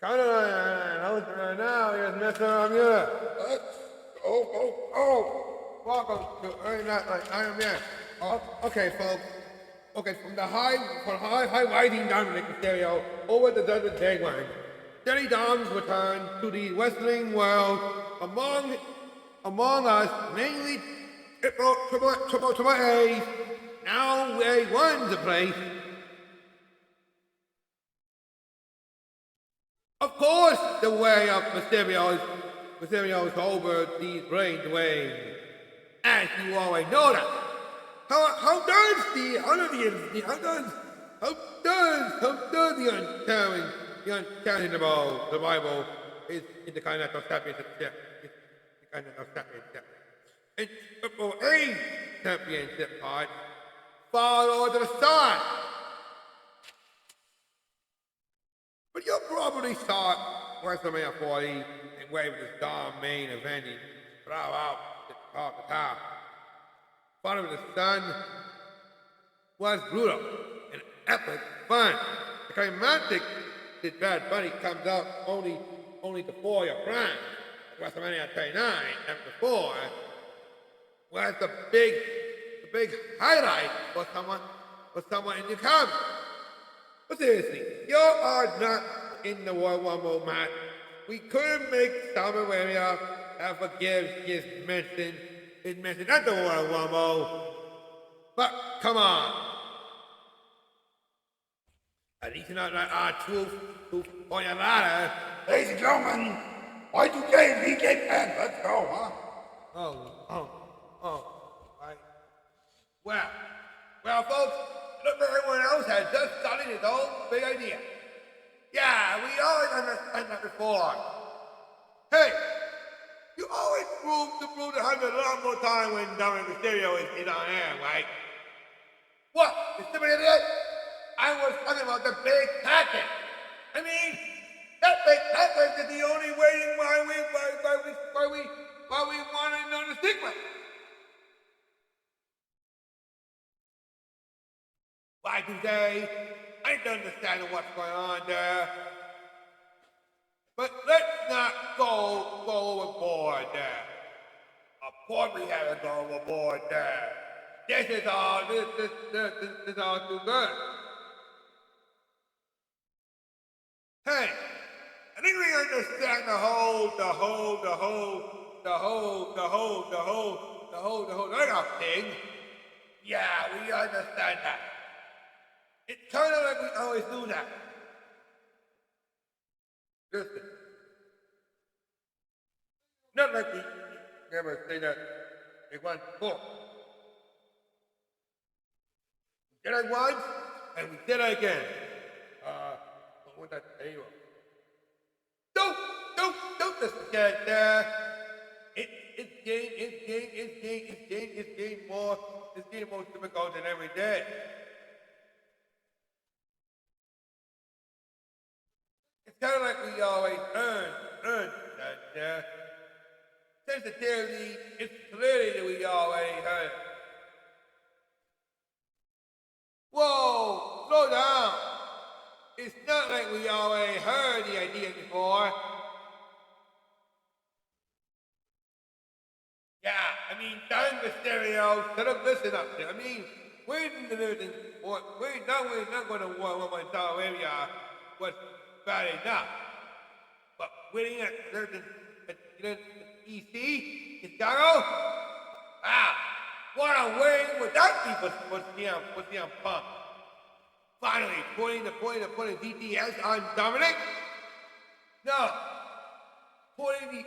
Kind of right now, here's Mr. Mueller. Welcome to Nightline. I am here. Okay, folks. Okay, from high rising Dominik Mysterio over the desert Nightline. Steady Doms return to the wrestling world among us, mainly Triple A. Now they run the place. Of course, the way of Mysterio's over these brain drains. As you already know that. How does the unchallengable survival is in the Continental Championship? And Triple A Championship part follow to the start. But you probably saw WrestleMania 40 and wave this Dom main eventing throw out the top. Following the sun was brutal and epic fun. The climatic that Bad Bunny comes out only to foil your prime. WrestleMania 39 after 4 was the big highlight for someone in the comments. But seriously, you are not in the Royal Rumble match. We couldn't make Summer have forgives his mention at the Royal Rumble. But come on. At least not like our truth on your ladder. Ladies and gentlemen, Y2K, BK, let's go, huh? Right. Well, folks, look, everyone else has just started his own big idea. Yeah, we always understand that before. Hey, you always prove the 100 a lot more time when Dominik Mysterio is on air, right? What? You stupid idiot? I was talking about the big packet. I mean, that big packet is the only reason why we want to know the secret. Why today? I don't understand what's going on there. But let's not go overboard there. Of course we haven't gone overboard there. This is all too good. Hey, I think we understand the whole knockout thing. Yeah, we understand that. It's kind of like we always do that. Listen. Not like we never say that they once before. We did it once, and we did it again. What would that say? Don't just forget that. It's getting more difficult than every day. It's kind of like we always earn that. Sensitivity is clearly that we already heard. Whoa, slow down. It's not like we already heard the idea before. Yeah, I mean, Dominik Mysterio, shut up, listen up there. I mean, we're not going to war with Saudi Arabia was bad enough. But winning at EC, Chicago? Wow, what a win would that be for CM Punk? Finally, putting DTS on Dominik? No. Putting the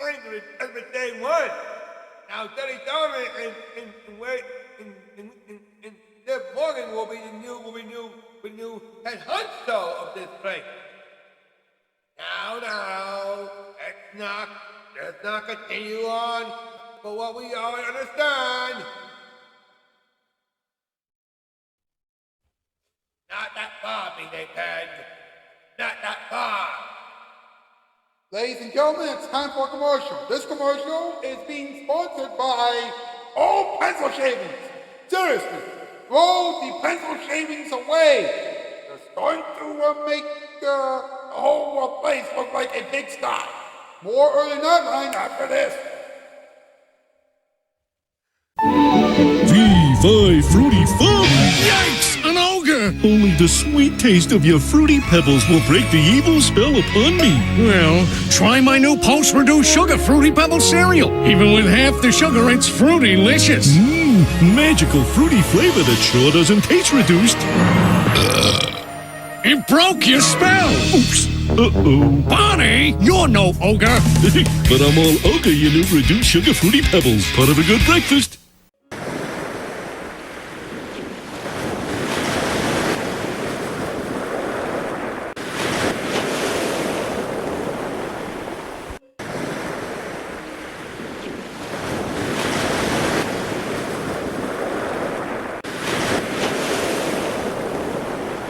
anger every day one. Now Daddy Dominik and Deb Morgan will be the new head honcho of this place. Now, let's not continue on for what we already understand. Not that far, Big Ted. Not that far. Ladies and gentlemen, it's time for a commercial. This commercial is being sponsored by all pencil shavings. Seriously, throw the pencil shavings away. They're starting to make whole place looked like a big sky. More early Nightline after this. V5 Fruity Fun! Yikes! An ogre! Only the sweet taste of your Fruity Pebbles will break the evil spell upon me. Well, try my new post-reduced sugar Fruity Pebble cereal. Even with half the sugar, it's fruity-licious. Magical fruity flavor that sure doesn't taste reduced. It broke your spell! Oops! Uh-oh. Bonnie, you're no ogre! But I'm all ogre, you new reduced sugar Fruity Pebbles. Part of a good breakfast.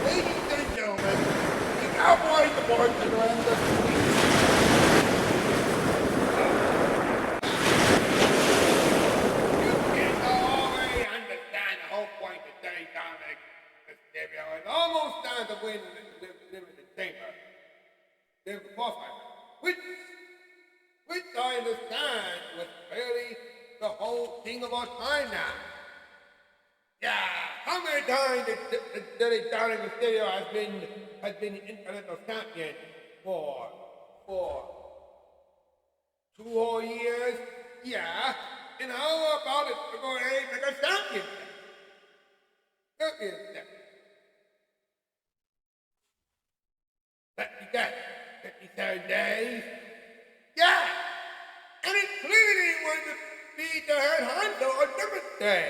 Ladies and gentlemen, the cowboy, the bartender, and the police. You can already understand the whole point of Danny Dominik Mysterio is almost time to win live in the chamber. Live before fight. Which I understand was really the whole thing of our time now. Yeah, how many times did Danny Dominik Mysterio has been Intercontinental Champion for 2 whole years? Yeah, and how about it to go ahead and make a championship? Championship. But you got 57 days. Yeah, and it clearly was to be the head honcho on different day.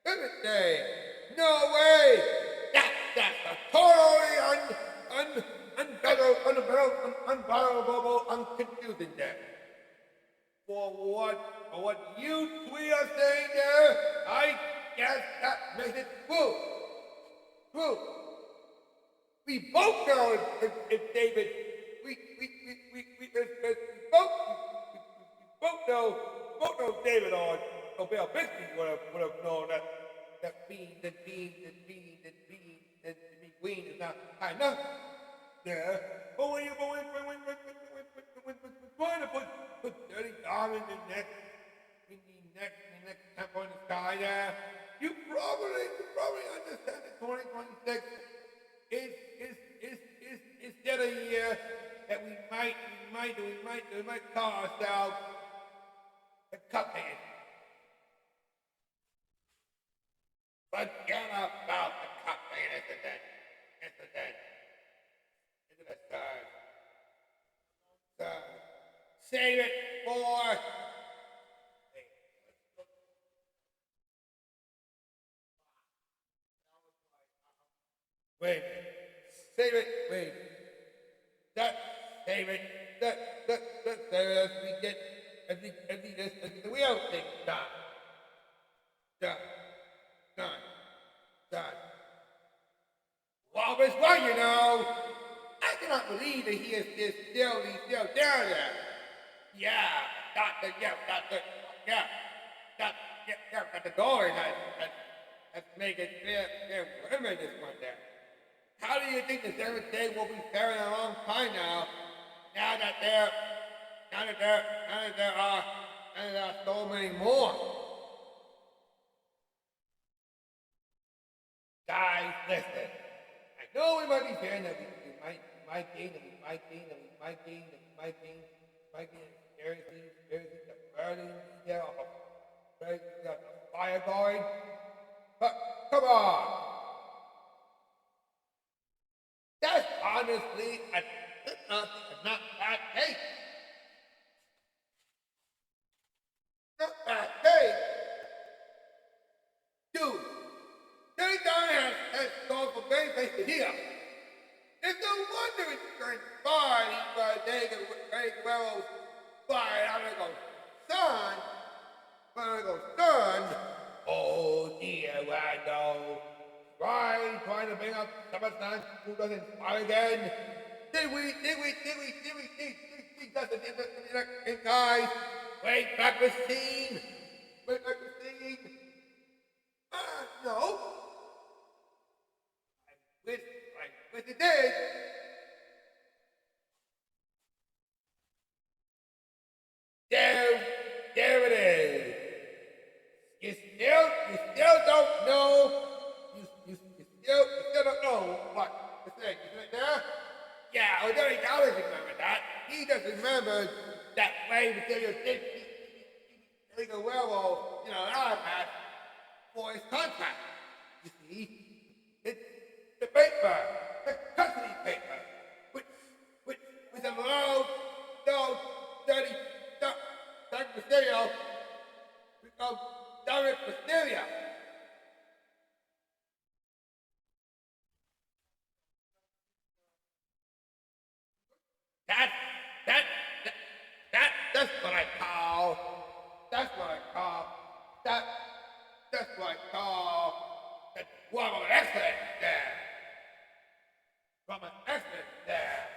Different day. No way. That's a totally unbearable, unconfusing day. For what you three are saying there, I guess that makes it true. True. We both know if David, we both know David or Bill Bixby would have known that being is not high enough. Yeah. But when trying to put Dirty Dom in the next tempo in the sky there, you probably understand that 2026 is still a year that we might call ourselves the Cuphead. Forget about the Cuphead incident. Save it for. Wait. Save it. Wait. Save it. Save it as we get the wheel thing done. Well, this one, you know, I cannot believe that he's still down there. Yeah, Doctor, Dr. Doran has made it clear women this one there. How do you think the seventh day will be faring a long time now? Now that there are so many more. Guys, listen. I know we might be saying that we might gain seriously the burning scale of a fire going. But come on. That's honestly not bad case. Not bad case. Dude, Danny Donovan has gone from babyface to heel. It's no wonder it's turned far by Danny Guerrero's fired. I'm gonna go son. Oh dear, Wando. Trying to bring up SummerSlam who doesn't fight again. Did we that's the guys. Wait back the scene. No. I wish it did. right there? Yeah, well, Dominik always remember that. He just remembers that way Mysterio did like a werewolf, our match for his contract. You see, it's the paper, the custody paper, which with a low, dirty, Doug Mysterio, we go Dominik Mysterio. That's what I call. That's what I call. That's what I call the woman excellent there. Woman excellent there.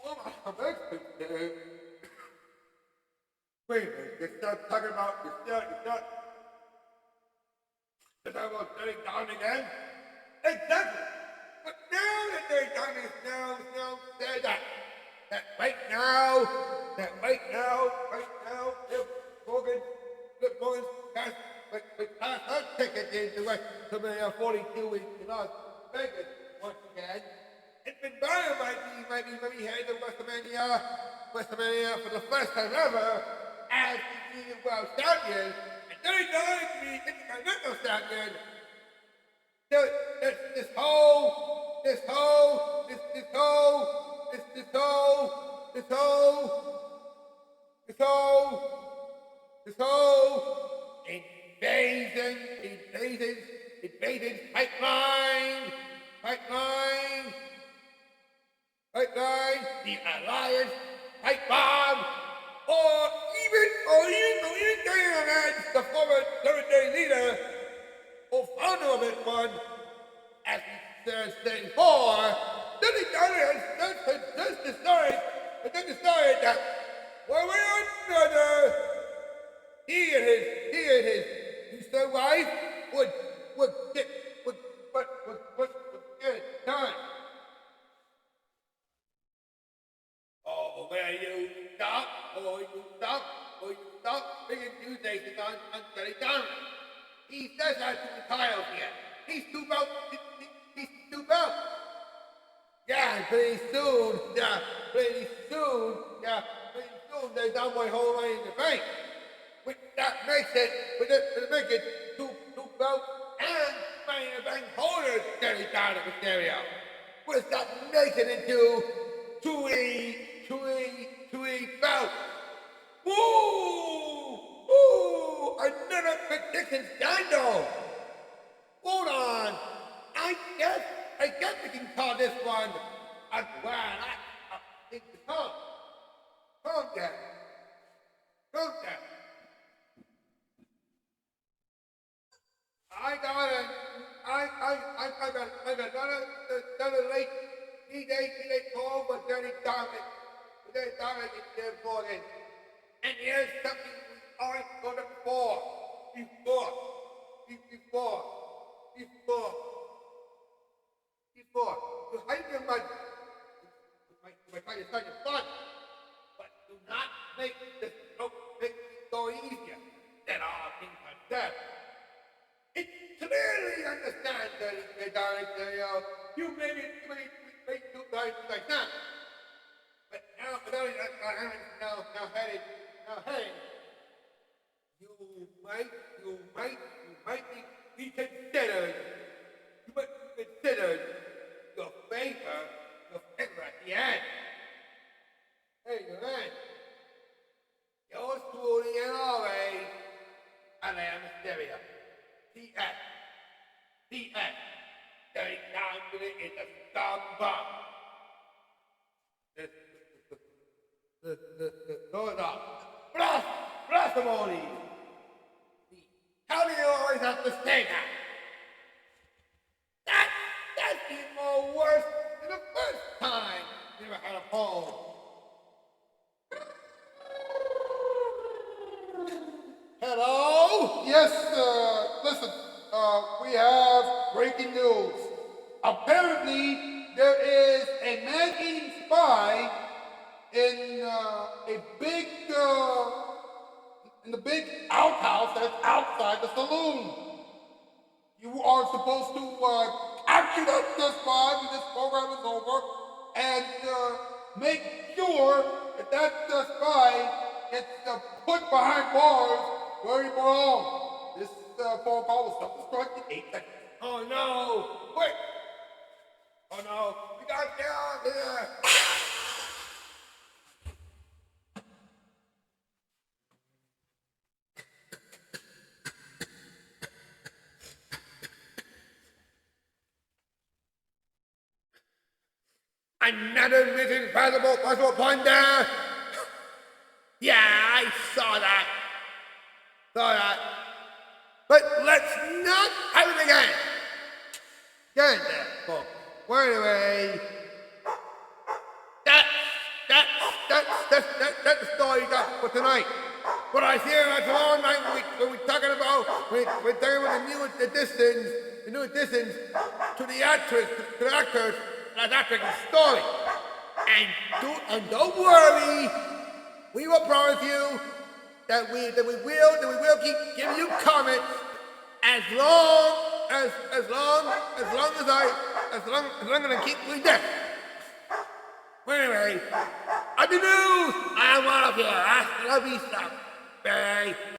Woman excellent there. Wait a minute, you're not talking about, you're talking about Dirty Don again? Exactly. But now that Dirty Don is now said that right now, if Morgan has her ticket into WrestleMania 42 in Las Vegas once again, and Finn Balor might be heading to WrestleMania for the first time ever as the Union World Champion, and Dirty Don is the Intercontinental Champion. This whole invasion pipeline, the alliance, pipe bomb, or even Diamond, the former military leader, or founder of it one, as he says before, then the Diamond has decided that one way or another, he and his future wife would get it done. Oh, will you stop bringing accusations on Johnny Donovan? He says that to the titles here. He's too belt. Yeah, pretty soon, they're down my whole way in the bank. Which that makes it two belt and money in the bank holders Johnny Donovan Mysterio. Which that makes it into two belts. Woo! Another prediction scandal. Hold on. I guess we can call this one a grand. I think calm down. I got another late D-Day call for Dirty Dominik. Dirty Dominik is there for it. And here's something we aren't going to before. You hide your money. You might try to start your fun, but do not make this go easier than all things are said. It clearly understands that you made two times like that. But now heading, you might be considered. You might be considered your favor at the end. Hey, your end. Yours truly and always, Alain Mysterio. T.S. Dirty Dominik is a dog bomb. Those are blasphemy. How do you always have to say that? That's even more worse than the first time you ever had a phone. Hello? Yes, listen, we have breaking news. Apparently, there is a man-eating spy in the big outhouse that's outside the saloon. You are supposed to after this live and this program is over, and make sure that spy gets put behind bars where he belongs. This phone call was self-destruct in 8 seconds. Oh no! Wait! Oh no! We gotta get out of here! Another mission possible plunder! Yeah, I saw that. But let's not have it again. Get there, folks. Well, anyway, that's the story you got for tonight. But I hear tomorrow night we're talking about the new additions to the actors that's acting the story. And don't worry, we will promise you that we will keep giving you comments as long as I keep doing that. Well, anyway, I've been news. I'm out of here. Hasta la vista, baby.